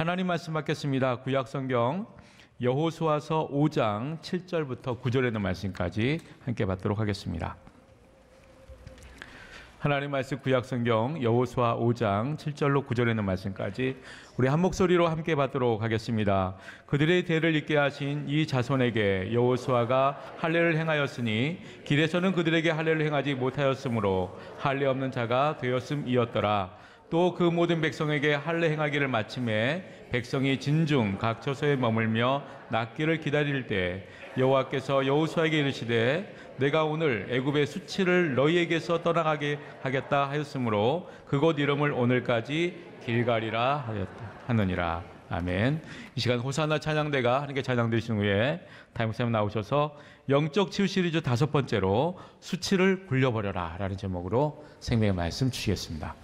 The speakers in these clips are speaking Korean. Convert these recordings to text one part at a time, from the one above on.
하나님 말씀 받겠습니다. 구약성경 여호수아서 5장 7절부터 9절에 있는 말씀까지 함께 받도록 하겠습니다. 하나님 말씀 구약성경 여호수아 5장 7절로 9절에 있는 말씀까지 우리 한 목소리로 함께 받도록 하겠습니다. 그들의 대를 잇게 하신 이 자손에게 여호수아가 할례를 행하였으니 길에서는 그들에게 할례를 행하지 못하였으므로 할례 없는 자가 되었음이었더라. 또 그 모든 백성에게 할례 행하기를 마침에 백성이 진중 각 처소에 머물며 낫기를 기다릴 때 여호와께서 여호수아에게 이르시되 내가 오늘 애굽의 수치를 너희에게서 떠나가게 하겠다 하였으므로 그곳 이름을 오늘까지 길갈이라 하느니라. 아멘. 이 시간 호산나 찬양대가 하나님께 찬양되신 후에 다임목사님 나오셔서 영적 치유 시리즈 5번째로 수치를 굴려버려라 라는 제목으로 생명의 말씀 주시겠습니다.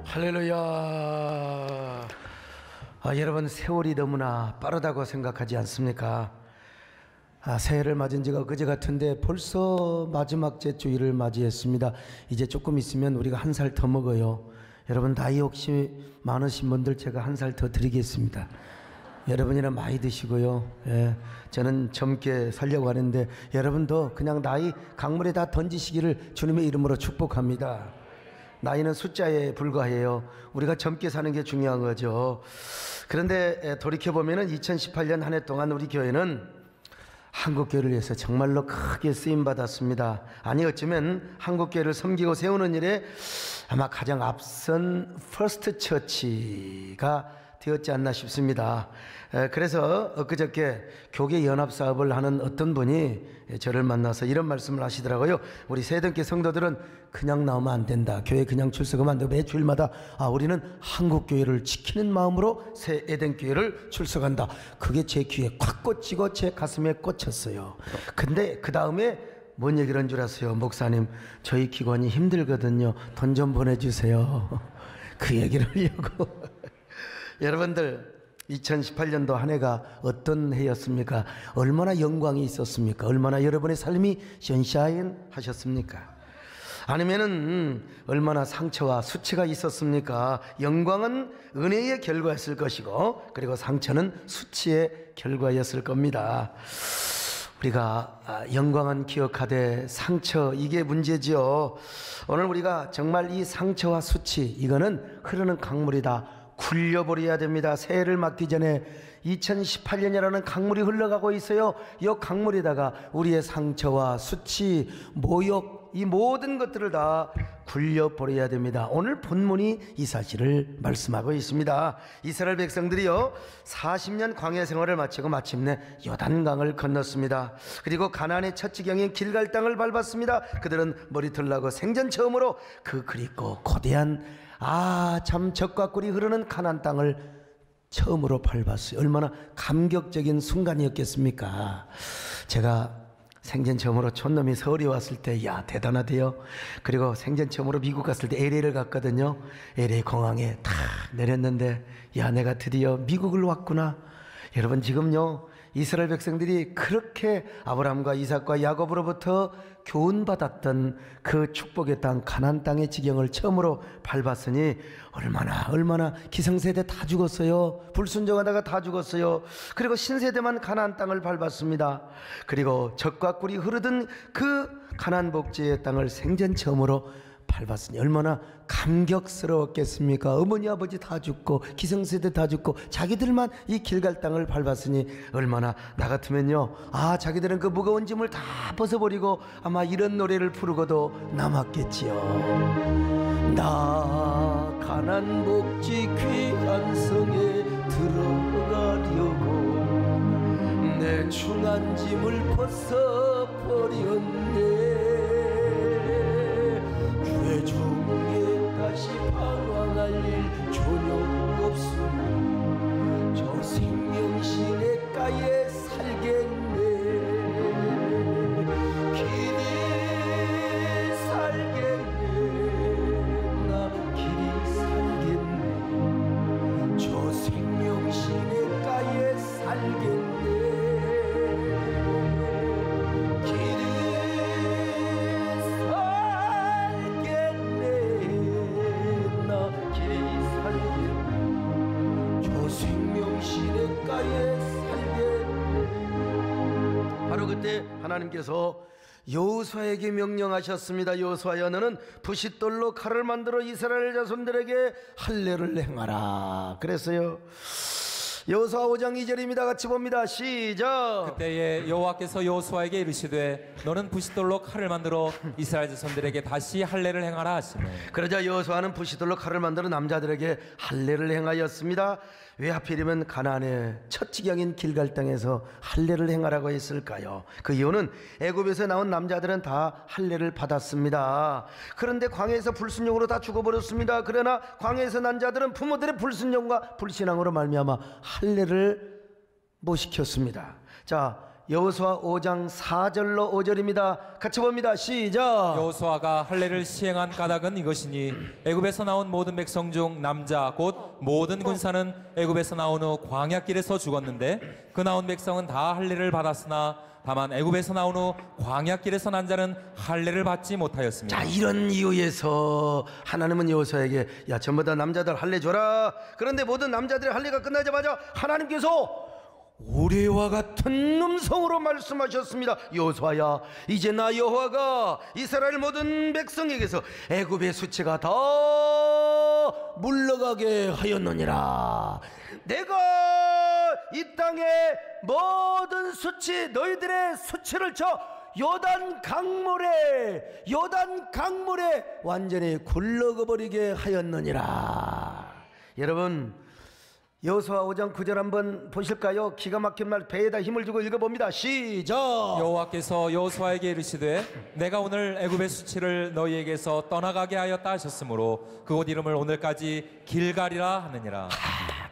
할렐루야. 여러분, 세월이 너무나 빠르다고 생각하지 않습니까? 새해를 맞은 지가 그제 같은데 벌써 마지막 주일을 맞이했습니다. 이제 조금 있으면 우리가 한 살 더 먹어요. 여러분, 나이 혹시 많으신 분들 제가 한 살 더 드리겠습니다. 여러분이나 많이 드시고요. 예, 저는 젊게 살려고 하는데 여러분도 그냥 나이 강물에 다 던지시기를 주님의 이름으로 축복합니다. 나이는 숫자에 불과해요. 우리가 젊게 사는 게 중요한 거죠. 그런데 돌이켜보면 2018년 한 해 동안 우리 교회는 한국교회를 위해서 정말로 크게 쓰임받았습니다. 아니 어쩌면 한국교회를 섬기고 세우는 일에 아마 가장 앞선 퍼스트 처치가 되었지 않나 싶습니다. 그래서 엊그저께 교계 연합 사업을 하는 어떤 분이 저를 만나서 이런 말씀을 하시더라고요. 우리 세대께 성도들은 그냥 나오면 안 된다. 교회 그냥 출석하면 안 되고 매 주일마다 우리는 한국교회를 지키는 마음으로 새 에덴교회를 출석한다. 그게 제 귀에 콱 꽂히고 제 가슴에 꽂혔어요. 근데 그 다음에 뭔 얘기를 한 줄 아세요? 목사님, 저희 기관이 힘들거든요. 돈 좀 보내주세요. 그 얘기를 하려고. 여러분들, 2018년도 한 해가 어떤 해였습니까? 얼마나 영광이 있었습니까? 얼마나 여러분의 삶이 션샤인 하셨습니까? 아니면은 얼마나 상처와 수치가 있었습니까? 영광은 은혜의 결과였을 것이고, 그리고 상처는 수치의 결과였을 겁니다. 우리가 영광은 기억하되 상처, 이게 문제죠. 오늘 우리가 정말 이 상처와 수치, 이거는 흐르는 강물이다, 굴려버려야 됩니다. 새해를 맞기 전에 2018년이라는 강물이 흘러가고 있어요. 이 강물에다가 우리의 상처와 수치, 모욕, 이 모든 것들을 다 굴려버려야 됩니다. 오늘 본문이 이 사실을 말씀하고 있습니다. 이스라엘 백성들이요 40년 광야 생활을 마치고 마침내 요단강을 건넜습니다. 그리고 가나안의 첫 지경인 길갈 땅을 밟았습니다. 그들은 머리털 나고 생전 처음으로 그 그립고 거대한 참 젖과 꿀이 흐르는 가나안 땅을 처음으로 밟았어요. 얼마나 감격적인 순간이었겠습니까? 제가 생전 처음으로 촌놈이 서울에 왔을 때 대단하대요. 그리고 생전 처음으로 미국 갔을 때 LA를 갔거든요. LA 공항에 탁 내렸는데 내가 드디어 미국을 왔구나. 여러분, 지금요 이스라엘 백성들이 그렇게 아브라함과 이삭과 야곱으로부터 교훈받았던 그 축복의 땅 가나안 땅의 지경을 처음으로 밟았으니 얼마나 기성세대 다 죽었어요. 불순종하다가 다 죽었어요. 그리고 신세대만 가나안 땅을 밟았습니다. 그리고 젖과 꿀이 흐르던 그 가나안 복지의 땅을 생전 처음으로 밟았으니 얼마나 감격스러웠겠습니까? 어머니 아버지 다 죽고 기성세대 다 죽고 자기들만 이 길갈 땅을 밟았으니 얼마나, 나 같으면요 자기들은 그 무거운 짐을 다 벗어버리고 아마 이런 노래를 부르고도 남았겠지요. 나 가난 복지 귀한 성에 들어가려고 내 중한 짐을 벗어버렸네. 중에 다시 방황할 일 전혀 없으니 저 생명시내가에 살겠네. 길이 살겠네. 나 길이 살겠네. 저 생명시내가에 살겠네. 바로 그때 하나님께서 여호수아에게 명령하셨습니다. 여호수아야, 너는 부싯돌로 칼을 만들어 이스라엘 자손들에게 할례를 행하라. 그랬어요. 여호수아 5장 2절입니다. 같이 봅니다. 시작. 그때에 여호와께서 여호수아에게 이르시되 너는 부싯돌로 칼을 만들어 이스라엘 자손들에게 다시 할례를 행하라 하시매. 그러자 여호수아는 부싯돌로 칼을 만들어 남자들에게 할례를 행하였습니다. 왜 하필이면 가나안의 첫 지경인 길갈 땅에서 할례를 행하라고 했을까요? 그 이유는 애굽에서 나온 남자들은 다 할례를 받았습니다. 그런데 광야에서 불순종으로 다 죽어버렸습니다. 그러나 광야에서 난 자들은 부모들의 불순종과 불신앙으로 말미암아 할례를 못 시켰습니다. 자, 여호수아 5장 4절로 5절입니다. 같이 봅니다. 시작. 여호수아가 할례를 시행한 까닭은 이것이니 애굽에서 나온 모든 백성 중 남자 곧 모든 군사는 애굽에서 나온 후 광야길에서 죽었는데 그 나온 백성은 다 할례를 받았으나 다만 애굽에서 나온 후 광야길에서 난 자는 할례를 받지 못하였습니다. 자, 이런 이유에서 하나님은 여호수아에게 전부 다 남자들 할례 줘라. 그런데 모든 남자들의 할례가 끝나자마자 하나님께서 우레와 같은 음성으로 말씀하셨습니다. 여호수아야, 이제 나 여호와가 이스라엘 모든 백성에게서 애굽의 수치가 다 물러가게 하였느니라. 내가 이 땅의 모든 수치 너희들의 수치를 쳐 요단 강물에 완전히 굴러버리게 하였느니라. 여러분 여호수아 5장 9절 한번 보실까요? 기가 막힌 말 배에다 힘을 주고 읽어봅니다. 시작. 여호와께서 여호수아에게 이르시되 내가 오늘 애굽의 수치를 너희에게서 떠나가게 하였다 하셨으므로 그곳 이름을 오늘까지 길갈이라 하느니라.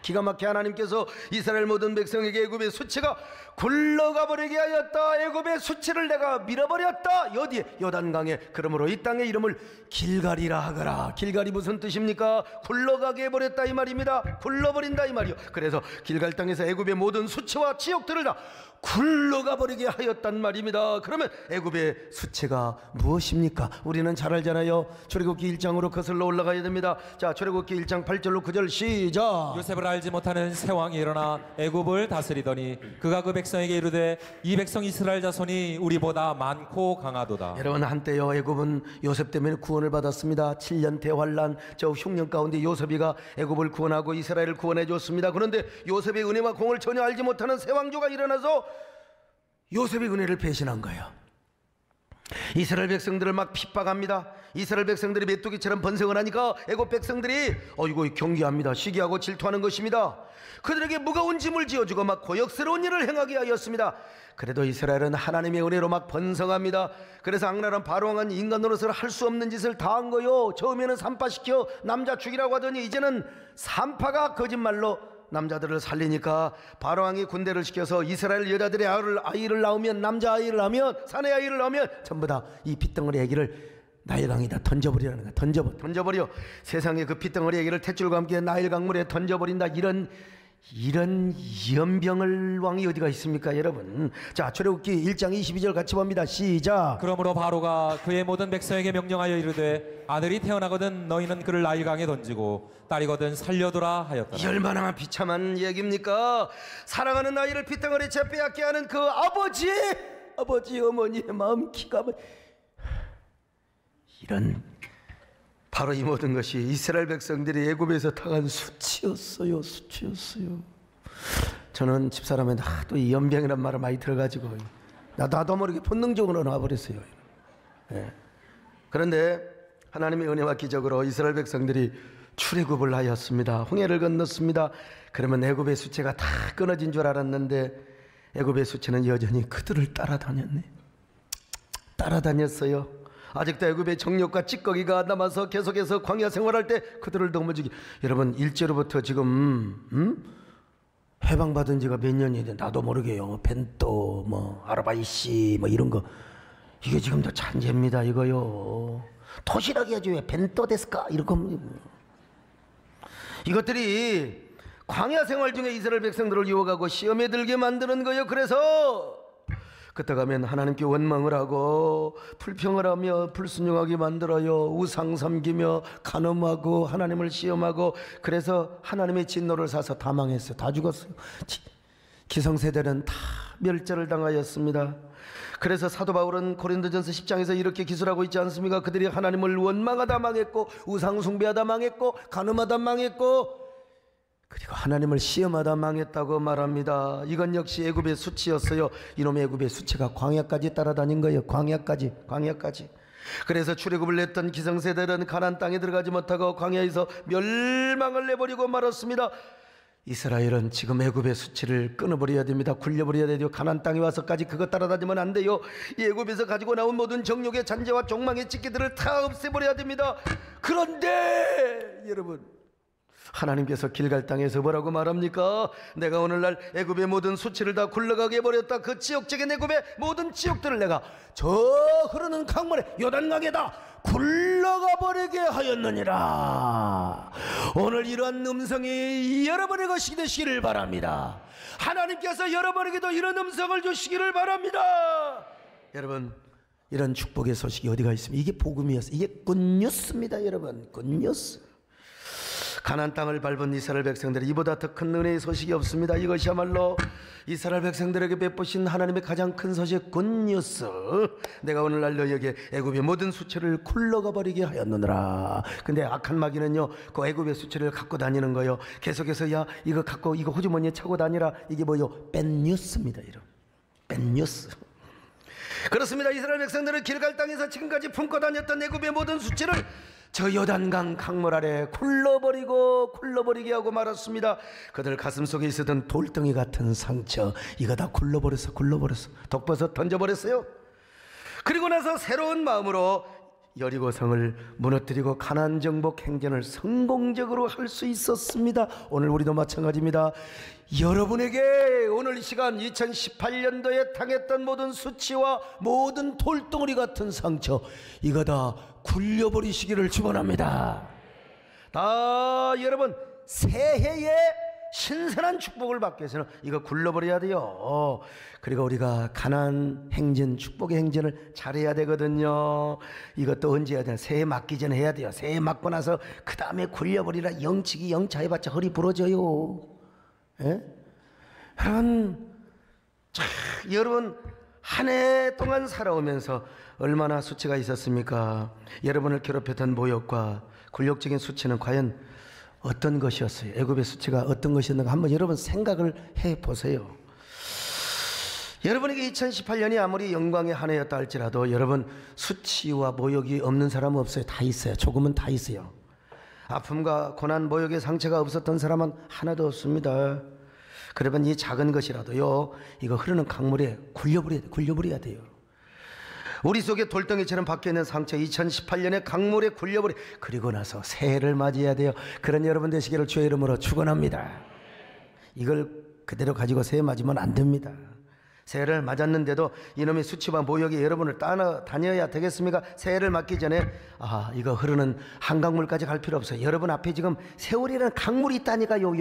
기가 막히게 하나님께서 이스라엘 모든 백성에게 애굽의 수치가 굴러가 버리게 하였다. 애굽의 수치를 내가 밀어버렸다. 어디에? 요단강에. 그러므로 이 땅의 이름을 길갈이라 하거라. 길갈이 무슨 뜻입니까? 굴러가게 해버렸다 이 말입니다. 굴러버린다 이 말이요. 그래서 길갈 땅에서 애굽의 모든 수치와 지역들을 다 굴러가 버리게 하였단 말입니다. 그러면 애굽의 수치가 무엇입니까? 우리는 잘 알잖아요. 출애굽기 1장으로 거슬러 올라가야 됩니다. 자, 출애굽기 1장 8절로 9절 시작. 요셉을 알지 못하는 새 왕이 일어나 애굽을 다스리더니 그가 그 백성에게 이르되 이 백성 이스라엘 자손이 우리보다 많고 강하도다. 여러분 한때요 애굽은 요셉 때문에 구원을 받았습니다. 7년 대환란 저 흉년 가운데 요셉이가 애굽을 구원하고 이스라엘을 구원해 줬습니다. 그런데 요셉의 은혜와 공을 전혀 알지 못하는 새 왕조가 일어나서 요셉의 은혜를 배신한 거예요. 이스라엘 백성들을 막 핍박합니다. 이스라엘 백성들이 메뚜기처럼 번성을 하니까 애굽 백성들이 어이구 경계합니다. 시기하고 질투하는 것입니다. 그들에게 무거운 짐을 지어주고 막 고역스러운 일을 행하게 하였습니다. 그래도 이스라엘은 하나님의 은혜로 막 번성합니다. 그래서 악랄한 바로왕은 인간 노릇을 할 수 없는 짓을 다 한 거요. 처음에는 산파시켜 남자 죽이라고 하더니 이제는 산파가 거짓말로 남자들을 살리니까 바로왕이 군대를 시켜서 이스라엘 여자들의 아이를 낳으면 남자아이를 낳으면 사내아이를 낳으면 전부 다 이 핏덩어리 아기를 나일강에다 던져버리라는 거야. 던져버려. 세상에 그 핏덩어리 아기를 탯줄과 함께 나일 강물에 던져버린다. 이런 연병을 왕이 어디가 있습니까 여러분. 자 출애굽기 1장 22절 같이 봅니다. 시작. 그러므로 바로가 그의 모든 백성에게 명령하여 이르되 아들이 태어나거든 너희는 그를 나일강에 던지고 딸이거든 살려두라 하였더라. 이 얼마나 비참한 얘기입니까? 사랑하는 아이를 핏덩어리에 빼앗게 하는 그 아버지 어머니의 마음 기가 이런 바로 이 모든 것이 이스라엘 백성들이 애굽에서 당한 수치였어요. 저는 집사람의 나도 이 연병이란 말을 많이 들어가지고 나도 모르게 본능적으로 나와버렸어요. 네. 그런데 하나님의 은혜와 기적으로 이스라엘 백성들이 출애굽을 하였습니다. 홍해를 건넜습니다. 그러면 애굽의 수치가 다 끊어진 줄 알았는데 애굽의 수치는 여전히 그들을 따라다녔어요. 아직도 애굽의 정욕과 찌꺼기가 남아서 계속해서 광야 생활할 때 그들을 넘어지기. 여러분 일제로부터 지금 해방받은 지가 몇 년이 돼. 나도 모르게요. 벤또 아르바이시 이런 거 이게 지금도 잔재입니다. 이거요. 도시락이 해야지 왜 벤또 데스까 이런 거. 이것들이 광야 생활 중에 이스라엘 백성들을 유혹하고 시험에 들게 만드는 거예요. 그래서 그때 가면 하나님께 원망을 하고 불평을 하며 불순종하게 만들어요. 우상 섬기며 간음하고 하나님을 시험하고. 그래서 하나님의 진노를 사서 다 망했어요. 다 죽었어요. 기성세대는 다 멸절을 당하였습니다. 그래서 사도 바울은 고린도전서 10장에서 이렇게 기술하고 있지 않습니까? 그들이 하나님을 원망하다 망했고 우상 숭배하다 망했고 간음하다 망했고 그리고 하나님을 시험하다 망했다고 말합니다. 이건 역시 애굽의 수치였어요. 이놈의 애굽의 수치가 광야까지 따라다닌 거예요. 광야까지. 그래서 출애굽을 냈던 기성세대는 가나안 땅에 들어가지 못하고 광야에서 멸망을 내버리고 말았습니다. 이스라엘은 지금 애굽의 수치를 끊어버려야 됩니다. 굴려버려야 돼요. 가나안 땅에 와서까지 그거 따라다니면 안 돼요. 이 애굽에서 가지고 나온 모든 정욕의 잔재와 욕망의 찌꺼기들을 다 없애버려야 됩니다. 그런데 여러분 하나님께서 길갈 땅에서 뭐라고 말합니까? 내가 오늘날 애굽의 모든 수치를 다 굴러가게 해버렸다. 그 지역적인 애굽의 모든 지역들을 내가 저 흐르는 강물에 요단강에다 굴러가 버리게 하였느니라. 오늘 이러한 음성이 여러분의 것이 되시기를 바랍니다. 하나님께서 여러분에게도 이런 음성을 주시기를 바랍니다. 여러분 이런 축복의 소식이 어디가 있습니까? 이게 복음이었어요. 이게 굿뉴스입니다. 여러분 굿뉴스. 가나안 땅을 밟은 이스라엘 백성들이 이보다 더 큰 은혜의 소식이 없습니다. 이것이야말로 이스라엘 백성들에게 베푸신 하나님의 가장 큰 소식, 굿뉴스. 내가 오늘날 너희에게 애굽의 모든 수치를 굴러가 버리게 하였느니라. 근데 악한 마귀는요, 그 애굽의 수치를 갖고 다니는 거요. 계속해서 야 이거 갖고 이거 호주머니에 차고 다니라. 이게 뭐요? 뺀뉴스입니다. 이런 뺀뉴스. 그렇습니다. 이스라엘 백성들은 길갈 땅에서 지금까지 품고 다녔던 애굽의 모든 수치를 저 요단강 강물 아래 굴러버리게 하고 말았습니다. 그들 가슴 속에 있었던 돌덩이 같은 상처, 이거 다 굴러버렸어. 독버섯 던져버렸어요. 그리고 나서 새로운 마음으로 여리고성을 무너뜨리고 가나안 정복 행전을 성공적으로 할 수 있었습니다. 오늘 우리도 마찬가지입니다. 여러분에게 오늘 이 시간 2018년도에 당했던 모든 수치와 모든 돌덩어리 같은 상처, 이거 다 굴려버리시기를 축원합니다. 다 여러분 새해에 신선한 축복을 받기 위해서는 이거 굴러버려야 돼요. 그리고 우리가 가나안 행전, 축복의 행전을 잘해야 되거든요. 이것도 언제 해야 되나? 새해 맞기 전에 해야 돼요. 새해 맞고 나서 그 다음에 굴려버리라. 영치기 영차해봤자 허리 부러져요. 예? 여러분 한 해 동안 살아오면서 얼마나 수치가 있었습니까? 여러분을 괴롭혔던 모욕과 굴욕적인 수치는 과연 어떤 것이었어요? 애굽의 수치가 어떤 것이었는가 한번 여러분 생각을 해보세요. 여러분에게 2018년이 아무리 영광의 한 해였다 할지라도 여러분 수치와 모욕이 없는 사람은 없어요. 다 있어요. 조금은 다 있어요. 아픔과 고난, 모욕의 상처가 없었던 사람은 하나도 없습니다. 그러면 이 작은 것이라도요, 이거 흐르는 강물에 굴려버려야 돼요. 우리 속에 돌덩이처럼 박혀있는 상처, 2018년에 강물에 굴려버려, 그리고 나서 새해를 맞이해야 돼요. 그런 여러분 되시기를 주의 이름으로 축원합니다. 이걸 그대로 가지고 새해 맞으면 안 됩니다. 새해를 맞았는데도 이놈의 수치와 모욕이 여러분을 따라다녀야 되겠습니까? 새해를 맞기 전에 이거 흐르는 한강물까지 갈 필요 없어요. 여러분 앞에 지금 세월이라는 강물이 있다니까요.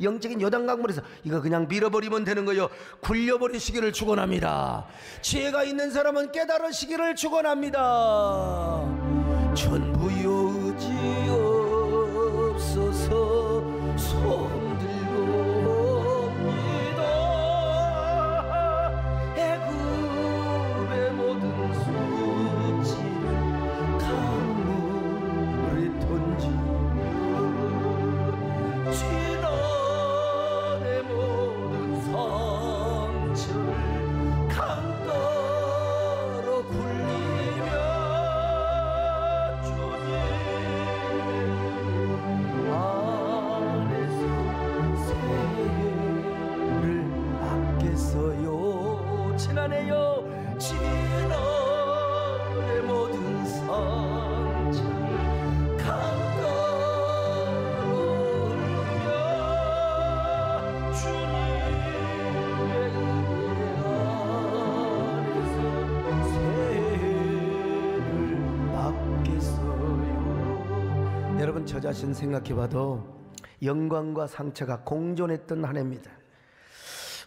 영적인 요단강물에서 이거 그냥 밀어버리면 되는 거예요. 굴려버리시기를 축원합니다. 지혜가 있는 사람은 깨달으시기를 축원합니다. 전부여 의지없어서 손들고 애굽의 모든 수치를 강물에 던지며 지난의 모든 상처를 강가로 굴리며 주님 안에서 새해를 받겠어요. 지난해요. 지난해 모든 상처를 강가로 흘려 주님의 은혜 안에서 새해를 받겠어요. 여러분 저 자신 생각해봐도 영광과 상처가 공존했던 한 해입니다.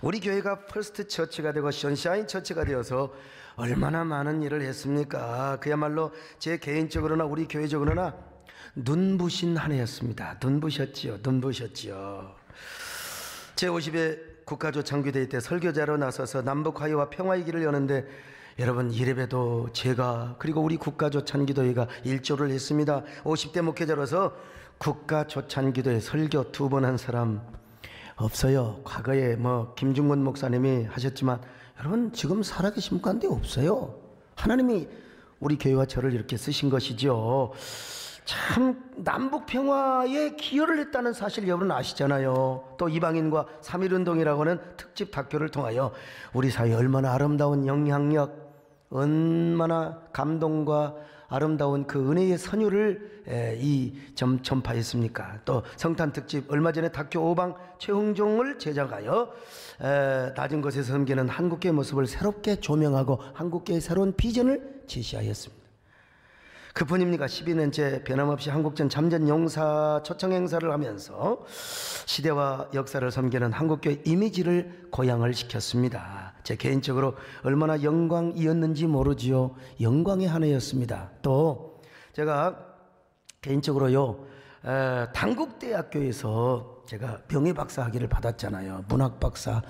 우리 교회가 퍼스트 처치가 되고 선샤인 처치가 되어서 얼마나 많은 일을 했습니까? 그야말로 제 개인적으로나 우리 교회적으로나 눈부신 한 해였습니다. 눈부셨지요. 제50회 국가조창기대회 때 설교자로 나서서 남북화해와 평화의 길을 여는데 여러분 이래봬도 제가 그리고 우리 국가조찬기도회가 일조를 했습니다. 50대 목회자로서 국가조찬기도회 설교 2번 한 사람 없어요. 과거에 김중건 목사님이 하셨지만 여러분 지금 살아계신 가운데 없어요. 하나님이 우리 교회와 저를 이렇게 쓰신 것이죠. 참 남북평화에 기여를 했다는 사실 여러분 아시잖아요. 또 이방인과 3.1운동이라고 하는 특집 다큐를 통하여 우리 사회에 얼마나 아름다운 영향력, 얼마나 감동과 아름다운 그 은혜의 선율을 전파했습니까? 또 성탄 특집 얼마 전에 다큐 오방 최흥종을 제작하여 낮은 곳에서 섬기는 한국교회 모습을 새롭게 조명하고 한국교회의 새로운 비전을 제시하였습니다. 그뿐입니까? 12년째 변함없이 한국전 잠전 용사 초청 행사를 하면서 시대와 역사를 섬기는 한국교회 이미지를 고양을 시켰습니다. 제 개인적으로 얼마나 영광이었는지 모르지요. 영광의 한 해였습니다. 또 제가 개인적으로요 단국대학교에서 제가 명예박사 학위를 받았잖아요. 문학박사.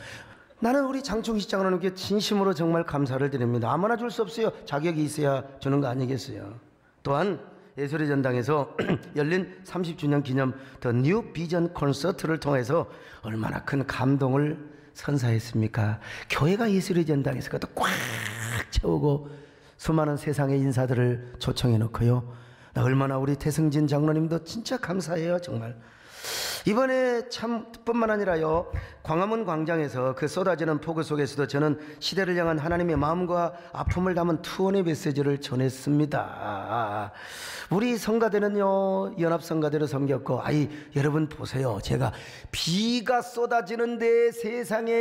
나는 우리 장충희 장로님께 진심으로 정말 감사를 드립니다. 아무나 줄 수 없어요. 자격이 있어야 주는 거 아니겠어요. 또한 예술의 전당에서 열린 30주년 기념 더 뉴 비전 콘서트를 통해서 얼마나 큰 감동을 선사했습니까? 교회가 예술의 전당에서 그것도 꽉 채우고 수많은 세상의 인사들을 초청해 놓고요. 얼마나 우리 태승진 장로님도 진짜 감사해요. 정말 이번에 참 뿐만 아니라요, 광화문 광장에서 그 쏟아지는 폭우 속에서도 저는 시대를 향한 하나님의 마음과 아픔을 담은 투혼의 메시지를 전했습니다. 우리 성가대는요, 연합성가대로 섬겼고, 여러분 보세요. 제가 비가 쏟아지는데 세상에,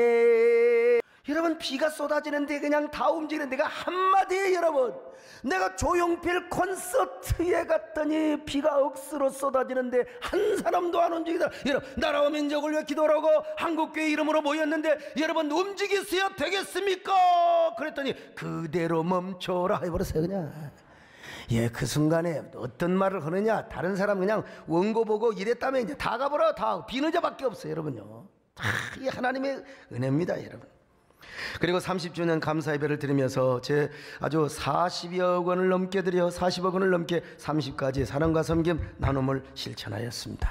여러분 비가 쏟아지는데 그냥 다 움직이는 데가 한마디에, 여러분 내가 조용필 콘서트에 갔더니 비가 억수로 쏟아지는데 한 사람도 안 움직이더라. 여러분 나라와 민족을 위해 기도하고 한국교회 이름으로 모였는데 여러분 움직이셔야 되겠습니까? 그랬더니 그대로 멈춰라 해버렸어요. 그냥 그 순간에 어떤 말을 하느냐, 다른 사람 그냥 원고 보고 이랬다면 이제 다 가버려. 다 비는 자밖에 없어요. 여러분요, 이 하나님의 은혜입니다. 여러분. 그리고 30주년 감사 예배를 드리면서 제 아주 40여 원을 넘게 드려 40억 원을 넘게 30가지 사랑과 섬김 나눔을 실천하였습니다.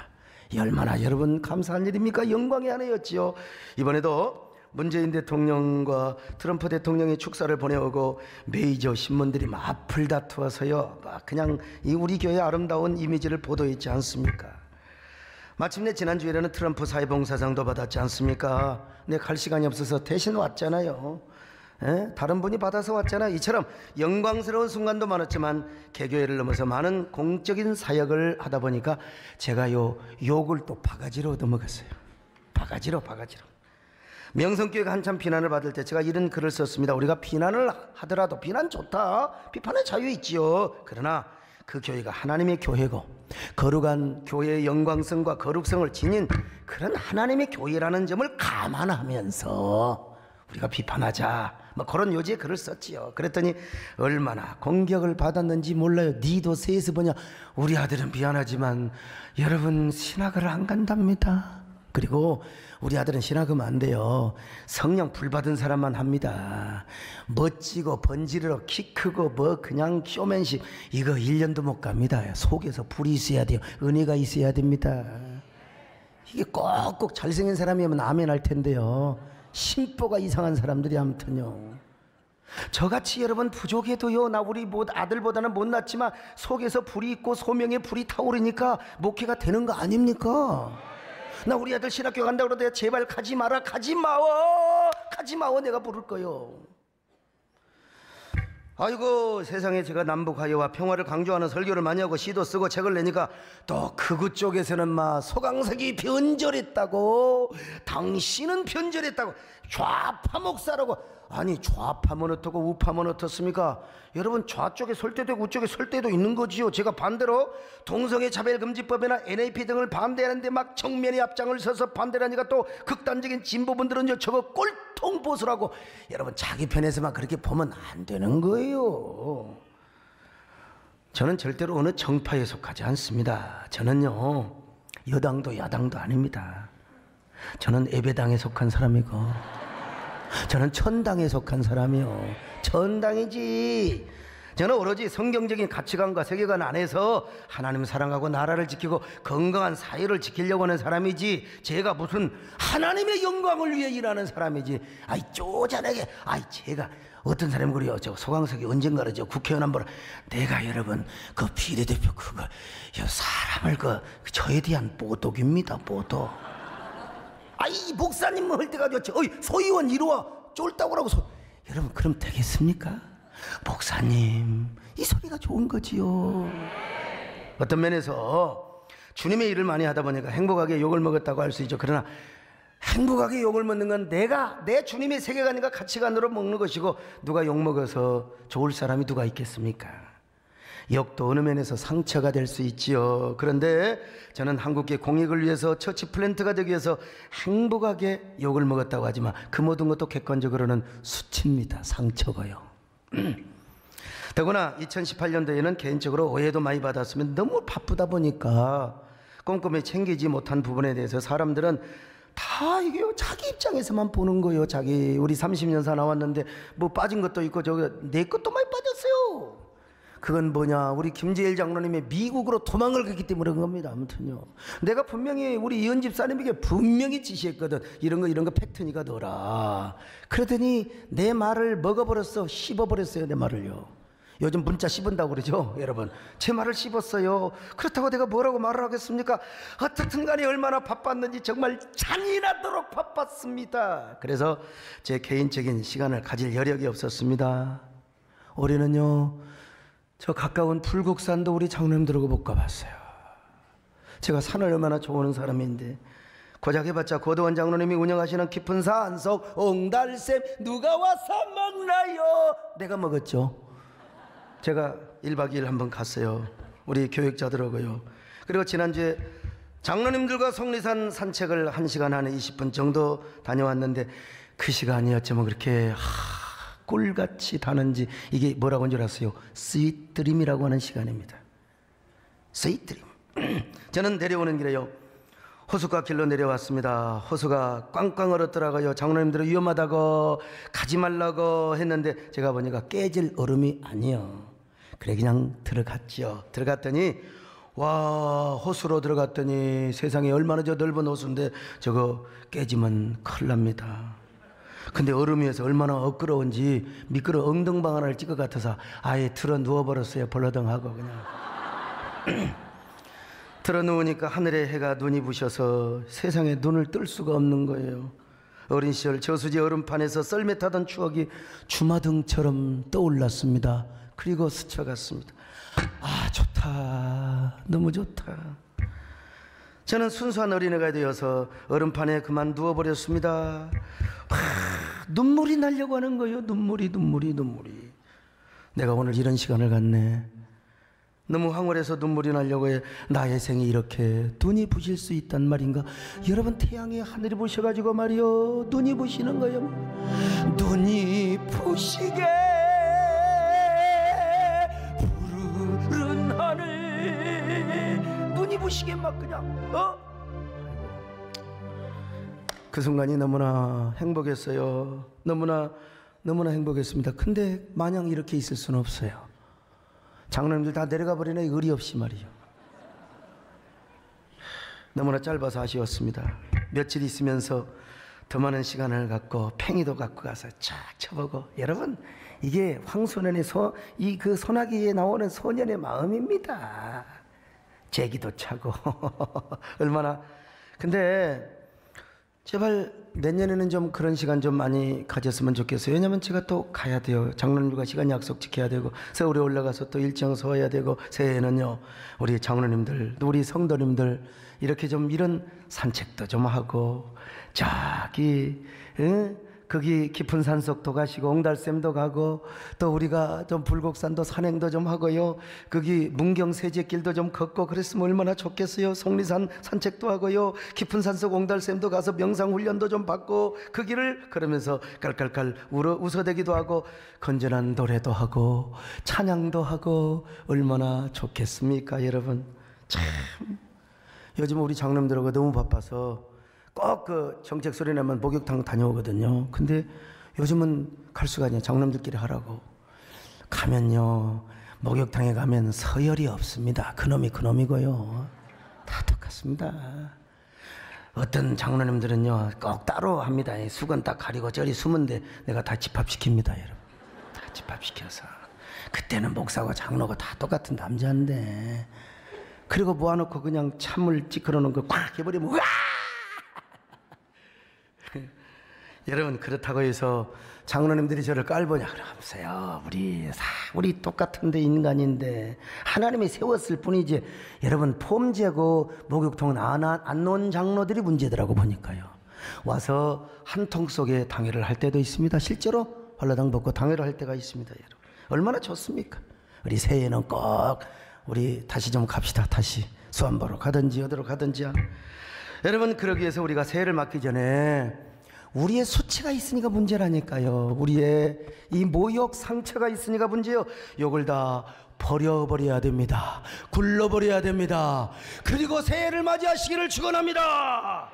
얼마나 여러분 감사한 일입니까? 영광의 한 해였지요. 이번에도 문재인 대통령과 트럼프 대통령의 축사를 보내오고 메이저 신문들이 막 앞을 다투어서요, 그냥 이 우리 교회의 아름다운 이미지를 보도했지 않습니까? 마침내 지난주에는 트럼프 사회봉사상도 받았지 않습니까? 갈 시간이 없어서 대신 왔잖아요. 다른 분이 받아서 왔잖아요. 이처럼 영광스러운 순간도 많았지만 개교회를 넘어서 많은 공적인 사역을 하다 보니까 제가 욕을 또 바가지로 얻어먹었어요. 바가지로. 명성교회가 한참 비난을 받을 때 제가 이런 글을 썼습니다. 우리가 비난을 하더라도 비난 좋다, 비판의 자유 있지요. 그러나 그 교회가 하나님의 교회고 거룩한 교회의 영광성과 거룩성을 지닌 그런 하나님의 교회라는 점을 감안하면서 우리가 비판하자, 그런 요지에 글을 썼지요. 그랬더니 얼마나 공격을 받았는지 몰라요. 니도 세에서 보냐. 우리 아들은 미안하지만 여러분 신학을 안 간답니다. 그리고 우리 아들은 신학하면 안 돼요. 성령 불 받은 사람만 합니다. 멋지고 번지르르 키 크고 그냥 쇼맨십 이거 1년도 못 갑니다. 속에서 불이 있어야 돼요. 은혜가 있어야 됩니다. 이게 꼭꼭 잘생긴 사람이면 아멘 할 텐데요, 심보가 이상한 사람들이 아무튼요, 저같이 여러분 부족해도요, 나 우리 아들보다는 못났지만 속에서 불이 있고 소명의 불이 타오르니까 목회가 되는 거 아닙니까? 나 우리 아들 신학교 간다고 그러더니 제발 가지 마라, 가지 마워 내가 부를 거요. 아이고 세상에, 제가 남북화해와 평화를 강조하는 설교를 많이 하고 시도 쓰고 책을 내니까 또 극우 쪽에서는 소강석이 변절했다고, 당신은 변절했다고, 좌파 목사라고. 아니 좌파면 어떻고 우파면 어떻습니까? 여러분 좌쪽에 설 때도 있고 우쪽에 설 때도 있는 거지요. 제가 반대로 동성애 차별금지법이나 NAP 등을 반대하는데 막 정면에 앞장을 서서 반대를 하니까 또 극단적인 진보분들은 저거 꼴통 보수라고. 여러분 자기 편에서만 그렇게 보면 안 되는 거예요. 저는 절대로 어느 정파에 속하지 않습니다. 저는요 여당도 야당도 아닙니다. 저는 예배당에 속한 사람이고 저는 천당에 속한 사람이요. 천당이지. 저는 오로지 성경적인 가치관과 세계관 안에서 하나님 사랑하고 나라를 지키고 건강한 사회를 지키려고 하는 사람이지, 제가 무슨 하나님의 영광을 위해 일하는 사람이지. 쪼잔하게 제가 어떤 사람이 그래요. 저 소강석이 언젠가는 저 국회의원 한 번, 내가 여러분 그 비례대표 그거 사람을 저에 대한 뽀독입니다. 뽀독. 이 목사님 할 때가 소의원 이리와 쫄다고 하고 여러분 그럼 되겠습니까? 목사님 이 소리가 좋은 거지요. 어떤 면에서 주님의 일을 많이 하다 보니까 행복하게 욕을 먹었다고 할 수 있죠. 그러나 행복하게 욕을 먹는 건 내가 내 주님의 세계관과 가치관으로 먹는 것이고, 누가 욕 먹어서 좋을 사람이 누가 있겠습니까? 욕도 어느 면에서 상처가 될 수 있지요. 그런데 저는 한국계 공익을 위해서 처치 플랜트가 되기 위해서 행복하게 욕을 먹었다고 하지만 그 모든 것도 객관적으로는 수치입니다. 상처고요. 더구나 2018년도에는 개인적으로 오해도 많이 받았으면 너무 바쁘다 보니까 꼼꼼히 챙기지 못한 부분에 대해서 사람들은 다 이게요 자기 입장에서만 보는 거예요. 자기 우리 30년사 나왔는데 뭐 빠진 것도 있고 저기 내 것도 많이 빠졌어요. 그건 뭐냐, 우리 김재일 장로님이 미국으로 도망을 갔기 때문에 그런 겁니다. 아무튼요, 내가 분명히 우리 이은 집사님에게 분명히 지시했거든. 이런 거 팩트니까 넣어라. 그러더니 내 말을 먹어버렸어. 씹어버렸어요, 내 말을요. 요즘 문자 씹은다고 그러죠, 여러분. 제 말을 씹었어요. 그렇다고 내가 뭐라고 말을 하겠습니까? 어떻든 간에 얼마나 바빴는지 정말 잔인하도록 바빴습니다. 그래서 제 개인적인 시간을 가질 여력이 없었습니다. 올해는요, 저 가까운 불국산도 우리 장로님들하고 못 가봤어요. 제가 산을 얼마나 좋아하는 사람인데, 고작 해봤자 고도원 장로님이 운영하시는 깊은 산속 옹달샘 누가 와서 먹나요? 내가 먹었죠. 제가 1박 2일 한번 갔어요, 우리 교육자들하고요. 그리고 지난주에 장로님들과 속리산 산책을 1시간 한 20분 정도 다녀왔는데, 그 시간이 어쩌면 그렇게 꿀같이 다는지, 이게 뭐라고 하는 줄 아세요? 스윗드림이라고 하는 시간입니다. 스윗드림. 저는 내려오는 길에요, 호수가 길로 내려왔습니다. 호수가 꽝꽝 얼었더라고요. 장로님들은 위험하다고 가지 말라고 했는데 제가 보니까 깨질 얼음이 아니요. 그래 그냥 들어갔죠. 들어갔더니 와, 호수로 들어갔더니 세상에 얼마나 저 넓은 호수인데 저거 깨지면 큰일 납니다. 근데 얼음 위에서 얼마나 엇끄러운지 미끄러 엉덩방 하나를 찍어 같아서 아예 틀어 누워버렸어요. 벌러덩하고 그냥. 틀어 누우니까 하늘에 해가 눈이 부셔서 세상에 눈을 뜰 수가 없는 거예요. 어린 시절 저수지 얼음판에서 썰매 타던 추억이 주마등처럼 떠올랐습니다. 그리고 스쳐갔습니다. 아, 좋다. 너무 좋다. 저는 순수한 어린애가 되어서 얼음판에 그만 누워버렸습니다. 눈물이 나려고 하는 거예요. 눈물이. 내가 오늘 이런 시간을 갖네. 너무 황홀해서 눈물이 나려고 해. 나의 생이 이렇게 눈이 부실 수 있단 말인가. 여러분, 태양이 하늘이 부셔가지고 말이요, 눈이 부시는 거예요. 눈이 부시게 푸른 하늘, 눈이 부시게 막 그냥 그 순간이 너무나 행복했어요. 너무나 행복했습니다. 근데 마냥 이렇게 있을 수는 없어요. 장로님들 다 내려가 버리네, 의리 없이 말이요. 너무나 짧아서 아쉬웠습니다. 며칠 있으면서 더 많은 시간을 갖고 팽이도 갖고 가서 쫙 쳐보고. 여러분, 이게 황소년의 그 소나기에 나오는 소년의 마음입니다. 제기도 차고 얼마나. 근데 제발 내년에는 좀 그런 시간 좀 많이 가졌으면 좋겠어요. 왜냐면 제가 또 가야 돼요. 장로님들과 시간 약속 지켜야 되고, 서울에 올라가서 또 일정 서야 되고, 새해에는요 우리 장로님들, 우리 성도님들 이렇게 좀 이런 산책도 좀 하고, 저기 거기 깊은 산속도 가시고 옹달샘도 가고, 또 우리가 좀 불곡산도 산행도 좀 하고요, 거기 문경 세제길도 좀 걷고 그랬으면 얼마나 좋겠어요. 속리산 산책도 하고요, 깊은 산속 옹달샘도 가서 명상 훈련도 좀 받고, 그 길을 걸으면서 깔깔깔 웃어대기도 하고 건전한 노래도 하고 찬양도 하고 얼마나 좋겠습니까, 여러분. 참 요즘 우리 장로님들하고 너무 바빠서 꼭 그 정책 소리 나면 목욕탕 다녀오거든요. 근데 요즘은 갈 수가 아니에요. 장로님들끼리 하라고. 가면요, 목욕탕에 가면 서열이 없습니다. 그놈이고요. 다 똑같습니다. 어떤 장로님들은요 꼭 따로 합니다. 수건 딱 가리고 저리 숨은데 내가 다 집합시킵니다, 여러분. 다 집합시켜서. 그때는 목사고 장로고 다 똑같은 남자인데, 그리고 모아놓고 그냥 찬물 찌그러놓은 거 꽉 해버리면 우와! 여러분, 그렇다고 해서 장로님들이 저를 깔보냐 그러면서요, 우리 똑같은데 인간인데 하나님이 세웠을 뿐이지. 여러분, 폼제고 목욕통은 안 놓은 장로들이 문제더라고 보니까요. 와서 한 통 속에 당회를 할 때도 있습니다. 실제로 홀라당 벗고 당회를 할 때가 있습니다, 여러분. 얼마나 좋습니까? 우리 새해는 꼭 우리 다시 좀 갑시다. 다시 수안 보러 가든지 어디로 가든지. 여러분, 그러기 위해서 우리가 새해를 맞기 전에 우리의 수치가 있으니까 문제라니까요. 우리의 이 모욕 상처가 있으니까 문제요. 욕을 다 버려버려야 됩니다. 굴러버려야 됩니다. 그리고 새해를 맞이하시기를 축원합니다.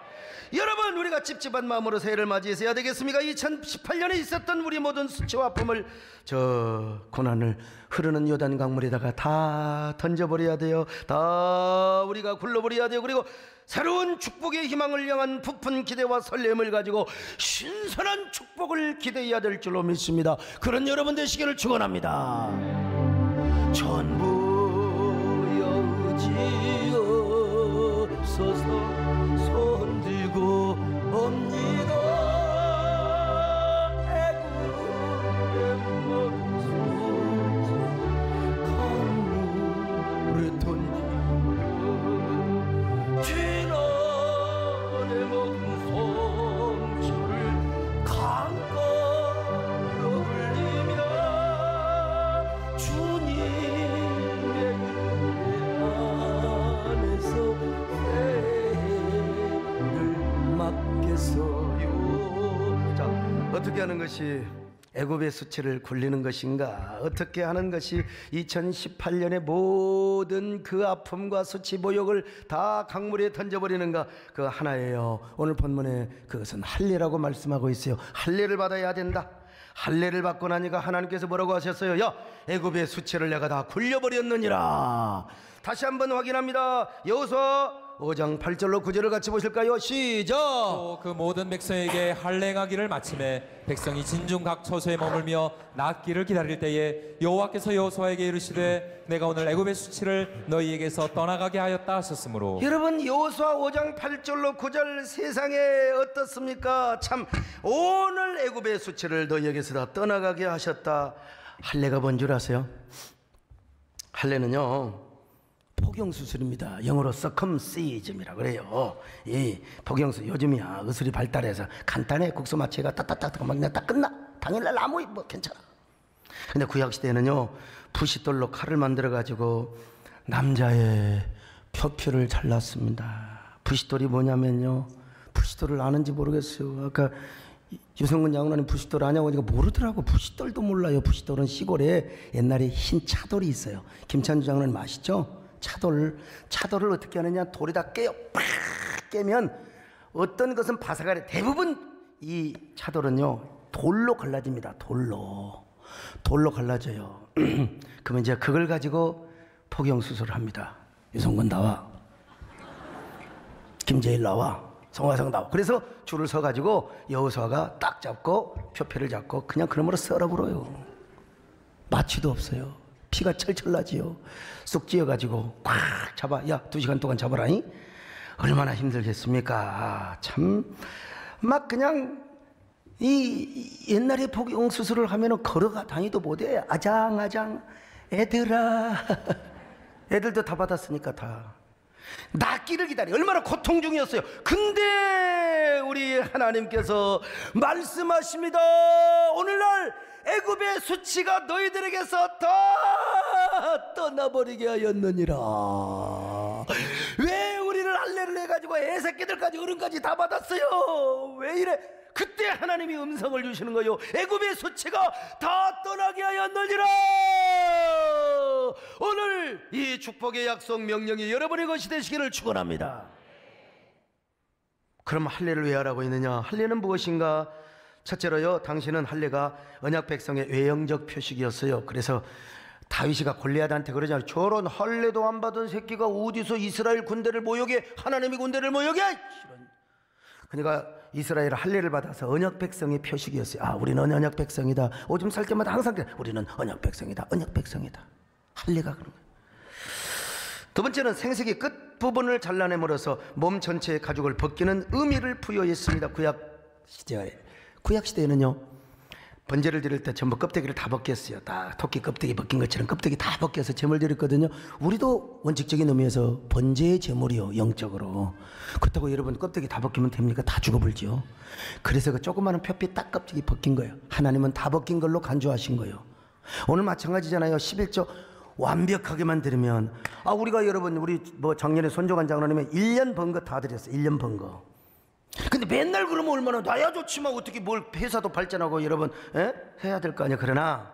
여러분, 우리가 찝찝한 마음으로 새해를 맞이해야 되겠습니까? 2018년에 있었던 우리 모든 수치와 아픔을, 저 고난을 흐르는 요단 강물에다가 다 던져버려야 돼요. 다 우리가 굴러버려야 돼요. 그리고 새로운 축복의 희망을 향한 부푼 기대와 설렘을 가지고 신선한 축복을 기대해야 될 줄로 믿습니다. 그런 여러분 되시기를 축원합니다. 전부 여지없어서 손들고 옵니다. 애굽의 모든 강물에 던지고 지난의 모든 성취를 강가로 흘리며 주님의 안에서 새해를 맞겠어요. 자, 어떻게 하는 것이 애굽의 수치를 굴리는 것인가? 어떻게 하는 것이 2018년의 모든 그 아픔과 수치 모욕을 다 강물에 던져버리는가? 그 하나예요. 오늘 본문에 그것은 할례라고 말씀하고 있어요. 할례를 받아야 된다. 할례를 받고 나니까 하나님께서 뭐라고 하셨어요? 야, 애굽의 수치를 내가 다 굴려버렸느니라. 다시 한번 확인합니다. 여호수아 5장 8절로 9절을 같이 보실까요? 시작. 또 그 모든 백성에게 할례하기를 마침에 백성이 진중 각 처소에 머물며 낫기를 기다릴 때에 여호와께서 여호수아에게 이르시되 내가 오늘 애굽의 수치를 너희에게서 떠나가게 하였다 하셨으므로. 여러분, 여호수아 5장 8절로 9절 세상에 어떻습니까? 참, 오늘 애굽의 수치를 너희에게서 다 떠나가게 하셨다. 할례가 뭔 줄 아세요? 할례는요, 포경수술입니다. 영어로 circumcision이라고 그래요. 이 포경수, 요즘이야 의술이 발달해서 간단해. 국소 마취가 따따따따 막 딱 끝나. 당일날 아무 뭐 괜찮아. 근데 구약시대에는요, 부싯돌로 칼을 만들어 가지고 남자의 표피를 잘랐습니다. 부싯돌이 뭐냐면요, 부싯돌을 아는지 모르겠어요. 아까 유성근 장로님 부싯돌 아냐고 하니까 모르더라고. 부싯돌도 몰라요. 부싯돌은 시골에 옛날에 흰 차돌이 있어요. 김찬주 장로님 아시죠? 차돌을 어떻게 하느냐, 돌에다 깨요. 팍 깨면 어떤 것은 바삭하래. 대부분 이 차돌은요 돌로 갈라집니다. 돌로 갈라져요. 그러면 이제 그걸 가지고 포경수술을 합니다. 유성근 나와, 김재일 나와, 성화성 나와. 그래서 줄을 서 가지고 여호수아가 딱 잡고 표피를 잡고 그냥 그놈으로 썰어버려요. 마취도 없어요. 피가 철철 나지요. 쑥 찧어가지고 꽉 잡아. 야, 2시간 동안 잡아라니. 얼마나 힘들겠습니까? 참, 막 그냥 이 옛날에 포경 수술을 하면은 걸어가 다니도 못해. 아장아장. 애들아, 애들도 다 받았으니까 다 낫기를 기다려. 얼마나 고통 중이었어요. 근데 우리 하나님께서 말씀하십니다. 오늘날 애굽의 수치가 너희들에게서 다 떠나버리게 하였느니라. 왜 우리를 할례를 해가지고 애새끼들까지 어른까지 다 받았어요? 왜 이래? 그때 하나님이 음성을 주시는 거예요. 애굽의 수치가 다 떠나게 하였느니라. 오늘 이 축복의 약속 명령이 여러분의 것이 되시기를 축원합니다. 그럼 할례를 왜 하라고 했느냐? 할례는 무엇인가? 첫째로요, 당신은 할례가 언약 백성의 외형적 표식이었어요. 그래서 다윗이가 골리앗한테 그러잖아요. 저런 할례도 안 받은 새끼가 어디서 이스라엘 군대를 모욕해? 하나님의 군대를 모욕해? 그러니까 이스라엘 할례를 받아서 언약 백성의 표식이었어요. 아, 우리는 언약 백성이다. 오줌 쌀 때마다 항상 그래. 우리는 언약 백성이다. 언약 백성이다. 할례가 그런 거예요. 두 번째는 생식의 끝부분을 잘라내므로써 몸 전체의 가죽을 벗기는 의미를 부여했습니다. 구약시대에는요, 번제를 드릴 때 전부 껍데기를 다 벗겼어요. 다 토끼 껍데기 벗긴 것처럼 껍데기 다 벗겨서 제물 드렸거든요. 우리도 원칙적인 의미에서 번제의 제물이요, 영적으로. 그렇다고 여러분 껍데기 다 벗기면 됩니까? 다 죽어버리죠. 그래서 그 조그마한 표피 딱 껍데기 벗긴 거예요. 하나님은 다 벗긴 걸로 간주하신 거예요. 오늘 마찬가지잖아요. 11조 완벽하게만 들으면, 아, 우리가 여러분, 우리 뭐 작년에 손종환 장로님은 1년 번 거 다 드렸어요. 1년 번 거. 근데 맨날 그러면 얼마나 나야 좋지만 어떻게 뭘 회사도 발전하고 여러분 해야 될 거 아니야. 그러나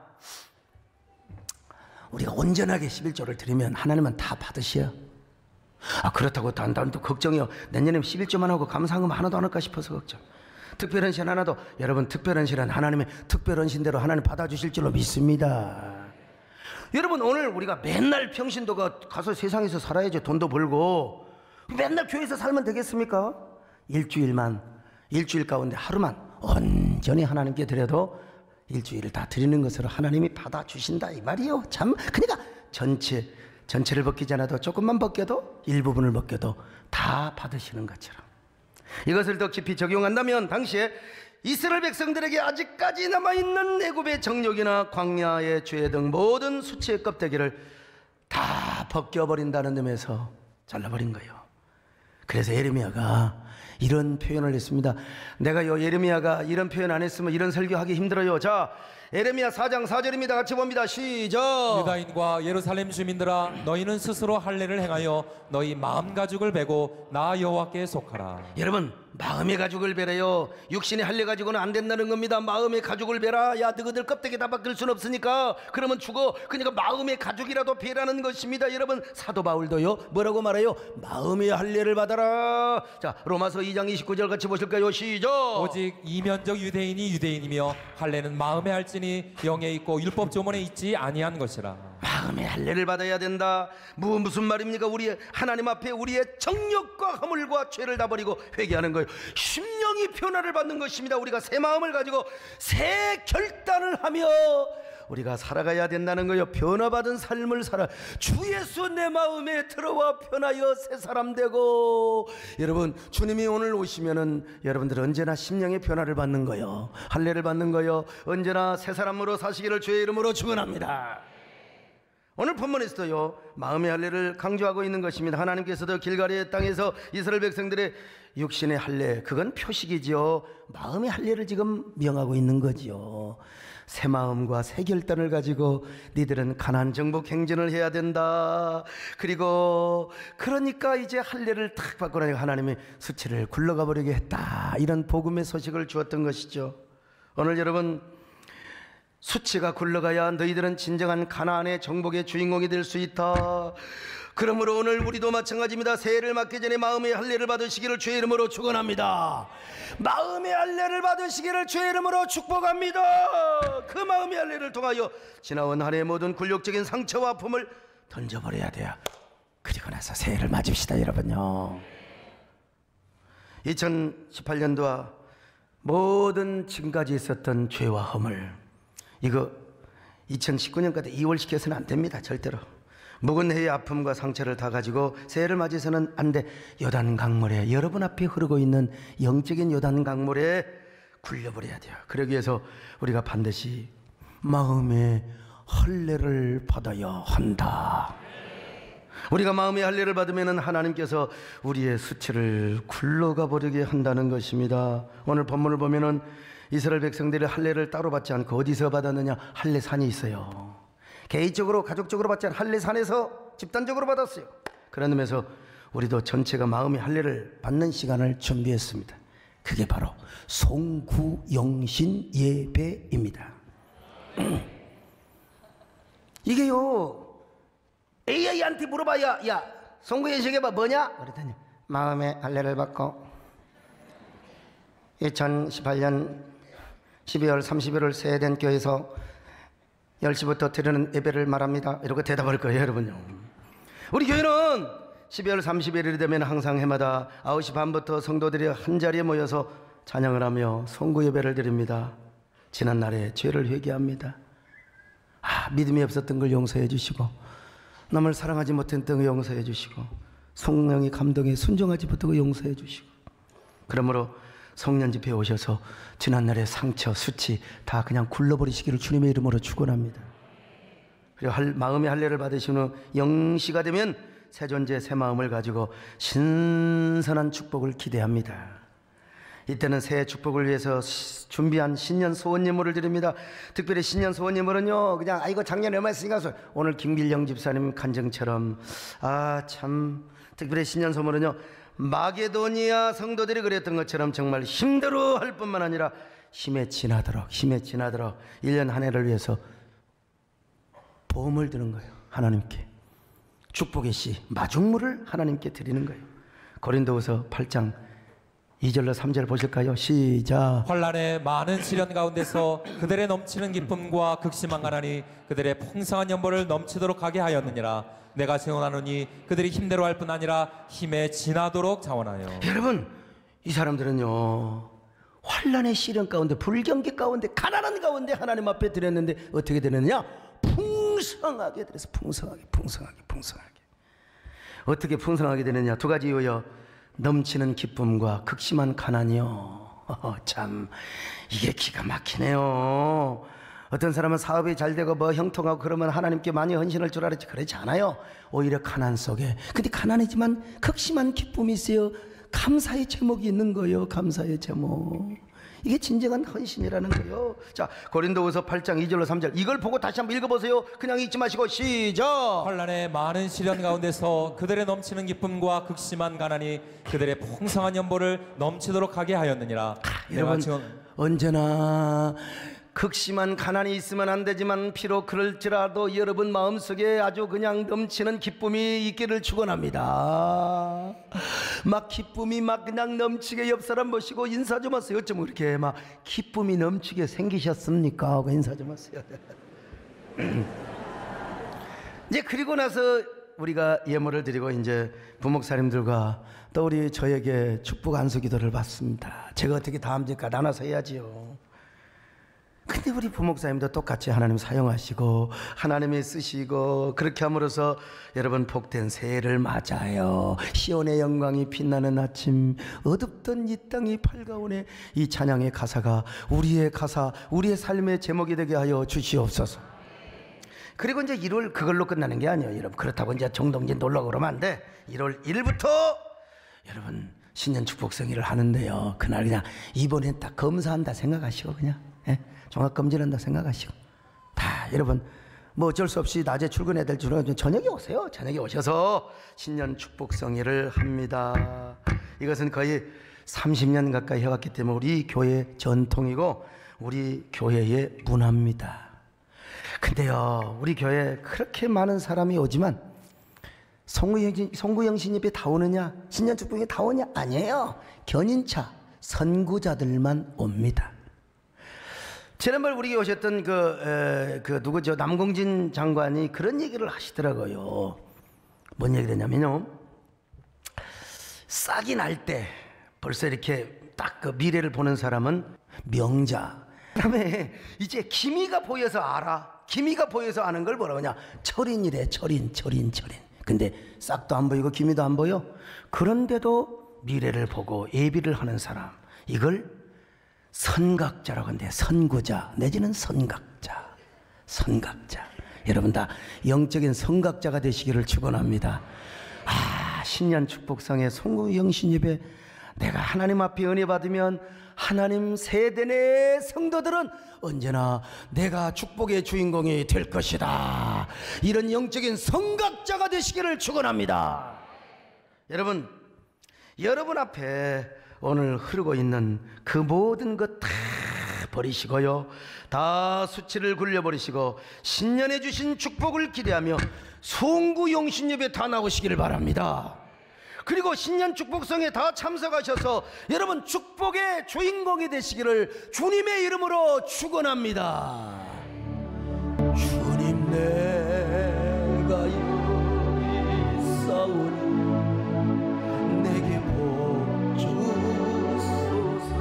우리가 온전하게 11조를 드리면 하나님은 다 받으셔. 그렇다고 난 또 걱정이요. 내년에 11조만 하고 감사한금 하나도 안 할까 싶어서 걱정. 특별한 신 하나도, 여러분 특별한 신은 하나님의 특별한 신대로 하나님 받아주실 줄로 믿습니다. 여러분 오늘 우리가 맨날 평신도가 가서 세상에서 살아야죠. 돈도 벌고. 맨날 교회에서 살면 되겠습니까? 일주일 가운데 하루만 온전히 하나님께 드려도 일주일을 다 드리는 것으로 하나님이 받아주신다 이 말이요. 참, 그러니까 전체를 벗기지 않아도 조금만 벗겨도, 일부분을 벗겨도 다 받으시는 것처럼 이것을 더 깊이 적용한다면 당시에 이스라엘 백성들에게 아직까지 남아있는 애굽의 정욕이나 광야의 죄 등 모든 수치의 껍데기를 다 벗겨버린다는 의미에서 잘라버린 거예요. 그래서 예레미야가 이런 표현을 했습니다. 내가요, 예레미야가 이런 표현 안 했으면 이런 설교하기 힘들어요. 자, 예레미야 4장 4절입니다. 같이 봅니다. 시작. 유다인과 예루살렘 주민들아, 너희는 스스로 할례를 행하여 너희 마음 가죽을 베고 나 여호와께 속하라. 여러분, 마음의 가죽을 베래요. 육신의 할례 가지고는 안 된다는 겁니다. 마음의 가죽을 베라. 야, 너희들 껍데기 다 바뀔 순 없으니까 그러면 죽어. 그러니까 마음의 가죽이라도 베라는 것입니다. 여러분, 사도 바울도요, 뭐라고 말해요? 마음의 할례를 받아라. 자, 로마서 2장 29절 같이 보실까요? 시작. 오직 이면적 유대인이 유대인이며 할례는 마음에 할지니 영에 있고 율법 조문에 있지 아니한 것이라. 마음의 할례를 받아야 된다. 무슨 말입니까? 우리 하나님 앞에 우리의 정욕과 허물과 죄를 다 버리고 회개하는 거예요. 심령이 변화를 받는 것입니다. 우리가 새 마음을 가지고 새 결단을 하며 우리가 살아가야 된다는 거예요. 변화받은 삶을 살아. 주 예수 내 마음에 들어와 변하여 새 사람 되고. 여러분, 주님이 오늘 오시면은 여러분들 언제나 심령의 변화를 받는 거예요. 할례를 받는 거예요. 언제나 새 사람으로 사시기를 주의 이름으로 축원합니다. 오늘 본문에서도요, 마음의 할례를 강조하고 있는 것입니다. 하나님께서도 길갈의 땅에서 이스라엘 백성들의 육신의 할례, 그건 표식이지요. 마음의 할례를 지금 명하고 있는 거지요. 새 마음과 새 결단을 가지고 니들은 가나안 정복 행진을 해야 된다. 그리고 그러니까 이제 할례를 탁 받고 나니까 하나님이 수치를 굴러가 버리게 했다. 이런 복음의 소식을 주었던 것이죠. 오늘 여러분, 수치가 굴러가야 너희들은 진정한 가나안의 정복의 주인공이 될 수 있다. 그러므로 오늘 우리도 마찬가지입니다. 새해를 맞기 전에 마음의 할례를 받으시기를 주의 이름으로 축원합니다. 마음의 할례를 받으시기를 주의 이름으로 축복합니다. 그 마음의 할례를 통하여 지나온 한 해의 모든 굴욕적인 상처와 아픔을 던져버려야 돼요. 그리고 나서 새해를 맞읍시다, 여러분요. 2018년도와 모든 지금까지 있었던 죄와 허물, 이거 2019년까지 이월시켜서는 안 됩니다. 절대로. 묵은 해의 아픔과 상처를 다 가지고 새해를 맞이해서는 안 돼. 요단 강물에, 여러분 앞에 흐르고 있는 영적인 요단 강물에 굴려버려야 돼요. 그러기 위해서 우리가 반드시 마음의 할례를 받아야 한다. 우리가 마음의 할례를 받으면 하나님께서 우리의 수치를 굴러가 버리게 한다는 것입니다. 오늘 본문을 보면은 이스라엘 백성들이 할례를 따로 받지 않고 어디서 받았느냐? 할례산이 있어요. 개인적으로, 가족적으로 받지 않고 할례산에서 집단적으로 받았어요. 그런 의미에서 우리도 전체가 마음의 할례를 받는 시간을 준비했습니다. 그게 바로 송구영신 예배입니다. 이게요, AI한테 물어봐야, 야, 송구영신 예배 뭐냐? 그랬더니 마음의 할례를 받고 2018년 12월 30일을 새해된 교회에서 10시부터 드리는 예배를 말합니다. 이렇게 대답할 거예요, 여러분요. 우리 교회는 12월 30일이 되면 항상 해마다 9시 반부터 성도들이 한자리에 모여서 찬양을 하며 송구 예배를 드립니다. 지난날의 죄를 회개합니다. 믿음이 없었던 걸 용서해 주시고, 남을 사랑하지 못했던 걸 용서해 주시고, 성령이 감동에 순종하지 못하고 용서해 주시고, 그러므로 성년 집회에 오셔서 지난날의 상처, 수치 다 그냥 굴러버리시기를 주님의 이름으로 축원합니다. 그리고 마음의 할례를 받으신 후 영시가 되면 새 존재, 새 마음을 가지고 신선한 축복을 기대합니다. 이때는 새해 축복을 위해서 준비한 신년 소원 예물을 드립니다. 특별히 신년 소원 예물은요, 그냥 아이고 작년에 얼마 했으니까 오늘 김길영 집사님 간증처럼, 참 특별히 신년 소원은요, 마게도니아 성도들이 그랬던 것처럼 정말 힘들어 할 뿐만 아니라 힘에 지나도록 1년 한 해를 위해서 보험을 드는 거예요. 하나님께. 축복의 씨, 마중물을 하나님께 드리는 거예요. 고린도후서 8장 2절로 3절 보실까요? 시작. 환란의 많은 시련 가운데서 그들의 넘치는 기쁨과 극심한 가난이 그들의 풍성한 연보를 넘치도록 하게 하였느니라. 내가 증언하노니 그들이 힘대로 할 뿐 아니라 힘에 지나도록 자원하여. 여러분, 이 사람들은요 환란의 시련 가운데, 불경기 가운데, 가난한 가운데 하나님 앞에 드렸는데 어떻게 되느냐? 풍성하게 드려서 풍성하게. 어떻게 풍성하게 되느냐? 두 가지 이유요. 넘치는 기쁨과 극심한 가난이요. 참 이게 기가 막히네요. 어떤 사람은 사업이 잘 되고 뭐 형통하고 그러면 하나님께 많이 헌신할 줄 알았지, 그렇지 않아요. 오히려 가난 속에, 근데 가난이지만 극심한 기쁨이 있어요. 감사의 제목이 있는 거예요. 감사의 제목. 이게 진정한 헌신이라는 거예요. 자, 고린도후서 8장 2절로 3절 이걸 보고 다시 한번 읽어보세요. 그냥 읽지 마시고 시작. 환란의 많은 시련 가운데서 그들의 넘치는 기쁨과 극심한 가난이 그들의 풍성한 연보를 넘치도록 하게 하였느니라. 내가 여러분, 증언. 언제나 극심한 가난이 있으면 안 되지만 비록 그럴지라도 여러분 마음속에 아주 그냥 넘치는 기쁨이 있기를 축원합니다. 막 기쁨이 막 그냥 넘치게 옆 사람 보시고 인사 좀 하세요. 어쩜 그렇게 막 기쁨이 넘치게 생기셨습니까? 하고 인사 좀 하세요. 이제 그리고 나서 우리가 예물을 드리고 이제 부목사님들과 또 우리 저에게 축복 안수 기도를 받습니다. 제가 어떻게 다 합니까? 나눠서 해야지요. 근데 우리 부목사님도 똑같이 하나님 사용하시고 하나님이 쓰시고 그렇게 함으로써 여러분 복된 새해를 맞아요. 시온의 영광이 빛나는 아침, 어둡던 이 땅이 밝아오네. 이 찬양의 가사가 우리의 가사, 우리의 삶의 제목이 되게 하여 주시옵소서. 그리고 이제 1월 그걸로 끝나는 게 아니에요. 여러분, 그렇다고 이제 정동진 놀러 그러면 안 돼. 1월 1일부터 여러분 신년 축복성의를 하는데요. 그날 그냥 이번엔 딱 검사한다 생각하시고 그냥 종합검진한다 생각하시고 다 여러분 뭐 어쩔 수 없이 낮에 출근해야 될 줄은 저녁에 오세요. 저녁에 오셔서 신년 축복성의를 합니다. 이것은 거의 30년 가까이 해왔기 때문에 우리 교회 전통이고 우리 교회의 문화입니다. 근데요 우리 교회에 그렇게 많은 사람이 오지만 송구영신 예배 다 오느냐, 신년 축복에 다 오냐? 아니에요. 견인차 선구자들만 옵니다. 지난번 우리 오셨던 누구죠? 남공진 장관이 그런 얘기를 하시더라고요. 뭔 얘기를 했냐면요. 싹이 날 때 벌써 이렇게 딱 그 미래를 보는 사람은 명자. 그다음에 이제 기미가 보여서 알아. 기미가 보여서 아는 걸 뭐라고 하냐? 철인이래. 철인. 근데 싹도 안 보이고 기미도 안 보여. 그런데도 미래를 보고 예비를 하는 사람. 이걸 선각자라고 하는데 선구자 내지는 선각자. 여러분 다 영적인 선각자가 되시기를 축원합니다. 신년 축복상의 송구영신 예배 내가 하나님 앞에 은혜 받으면 하나님 세대 내 성도들은 언제나 내가 축복의 주인공이 될 것이다. 이런 영적인 선각자가 되시기를 축원합니다. 여러분 앞에 오늘 흐르고 있는 그 모든 것 다 버리시고요. 다 수치를 굴려버리시고 신년에 주신 축복을 기대하며 송구영신 예배 다 나오시기를 바랍니다. 그리고 신년 축복성에 다 참석하셔서 여러분 축복의 주인공이 되시기를 주님의 이름으로 축원합니다. 주님 내가 여기 있사오니 내게 복 주소서.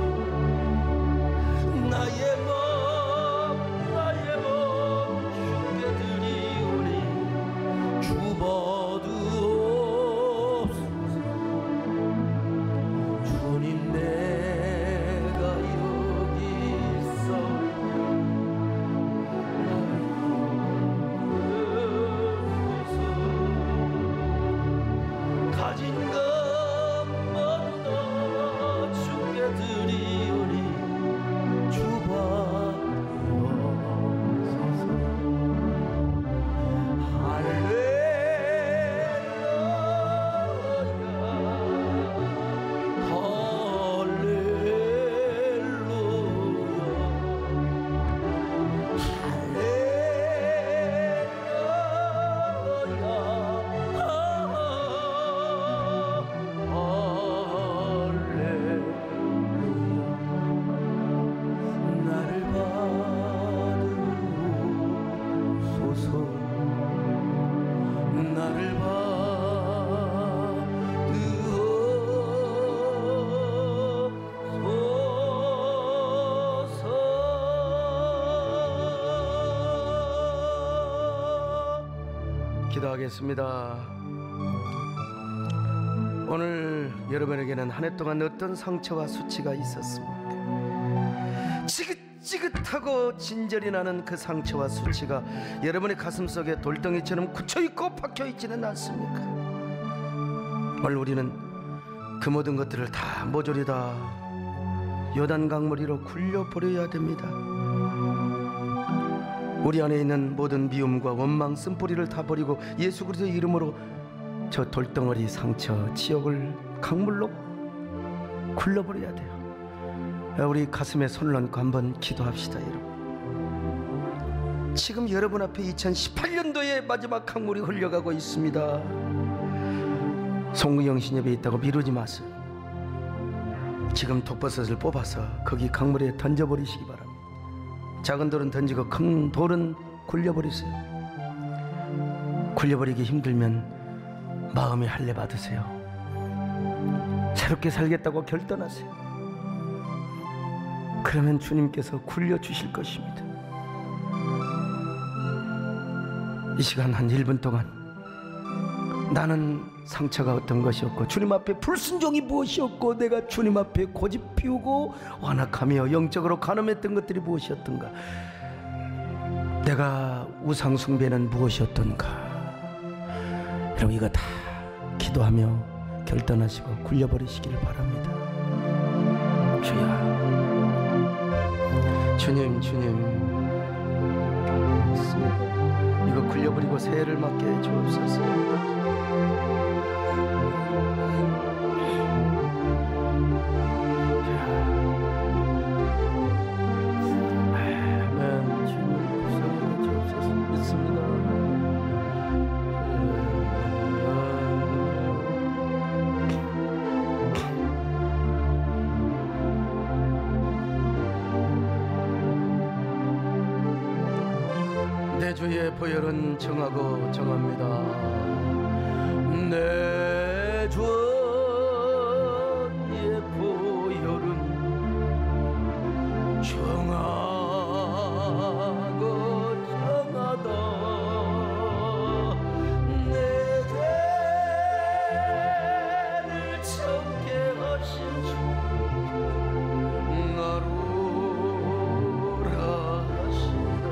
나의 몸 주께 드리오니 주버두옵소서. 주님 내가 여기 있사오니 기도하겠습니다. 오늘 여러분에게는 한 해 동안 어떤 상처와 수치가 있었습니까? 지긋지긋하고 진절이 나는 그 상처와 수치가 여러분의 가슴속에 돌덩이처럼 굳혀있고 박혀있지는 않습니까? 오늘 우리는 그 모든 것들을 다 모조리 다 요단강물위로 굴려버려야 됩니다. 우리 안에 있는 모든 미움과 원망, 쓴뿌리를 다 버리고 예수 그리스도의 이름으로 저 돌덩어리, 상처, 지옥을 강물로 굴려버려야 돼요. 우리 가슴에 손을 얹고 한번 기도합시다. 여러분, 지금 여러분 앞에 2018년도의 마지막 강물이 흘러가고 있습니다. 송구영 신협에 있다고 미루지 마세요. 지금 독버섯을 뽑아서 거기 강물에 던져버리시기 바랍니다. 작은 돌은 던지고 큰 돌은 굴려버리세요. 굴려버리기 힘들면 마음에 할례 받으세요. 새롭게 살겠다고 결단하세요. 그러면 주님께서 굴려주실 것입니다. 이 시간 한 1분 동안 나는 상처가 어떤 것이었고 주님 앞에 불순종이 무엇이었고 내가 주님 앞에 고집 피우고 완악하며 영적으로 간음했던 것들이 무엇이었던가, 내가 우상 숭배는 무엇이었던가, 여러분 이거 다 기도하며 결단하시고 굴려버리시기를 바랍니다. 주야, 주님 이거 굴려버리고 새해를 맞게 해 주옵소서. 내 주의 보혈은 정하고 정합니다. 내 주의 보혈은 정하고 정하다. 내 죄를 참게 하신 주 나로라 하신다.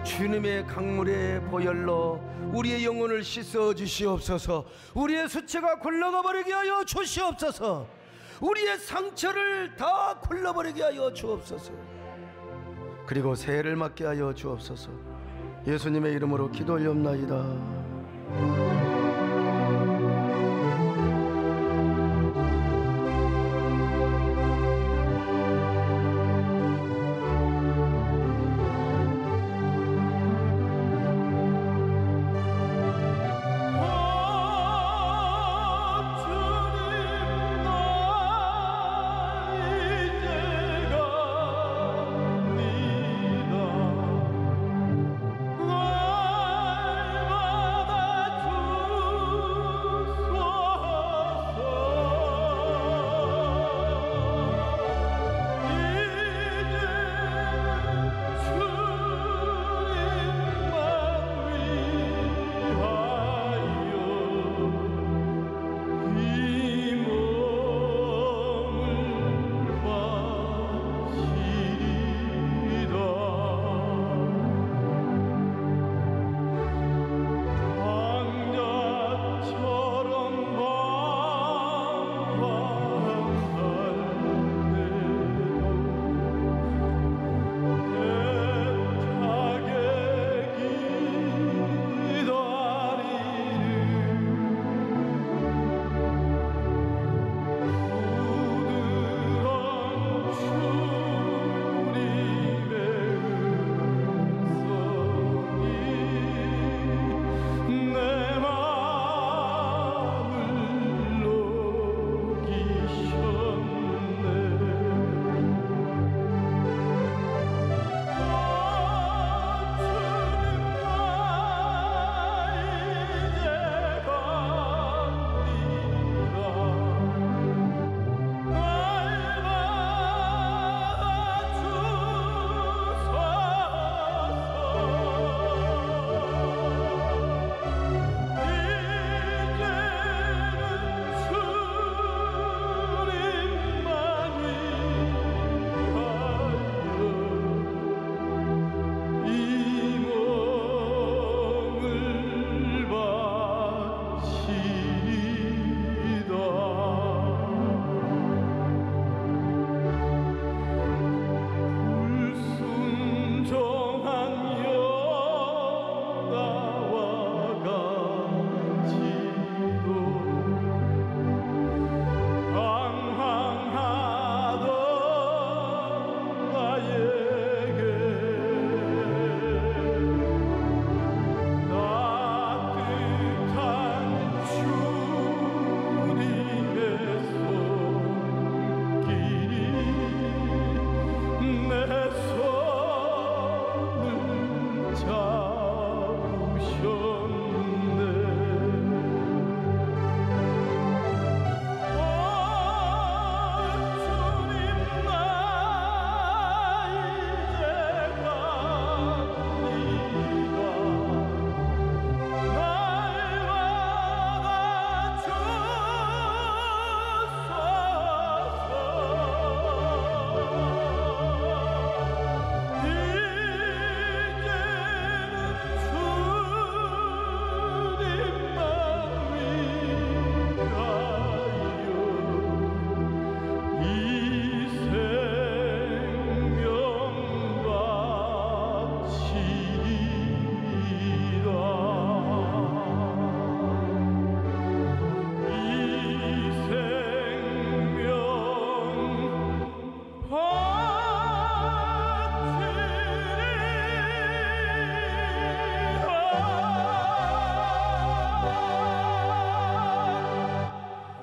주님의 강물의 보혈로 우리의 영혼을 씻어 주시옵소서. 우리의 수치가 굴러가 버리게 하여 주시옵소서. 우리의 상처를 다 굴러버리게 하여 주옵소서. 그리고 새해를 맞게 하여 주옵소서. 예수님의 이름으로 기도 올리옵나이다. 날마다 주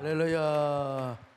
할렐루야.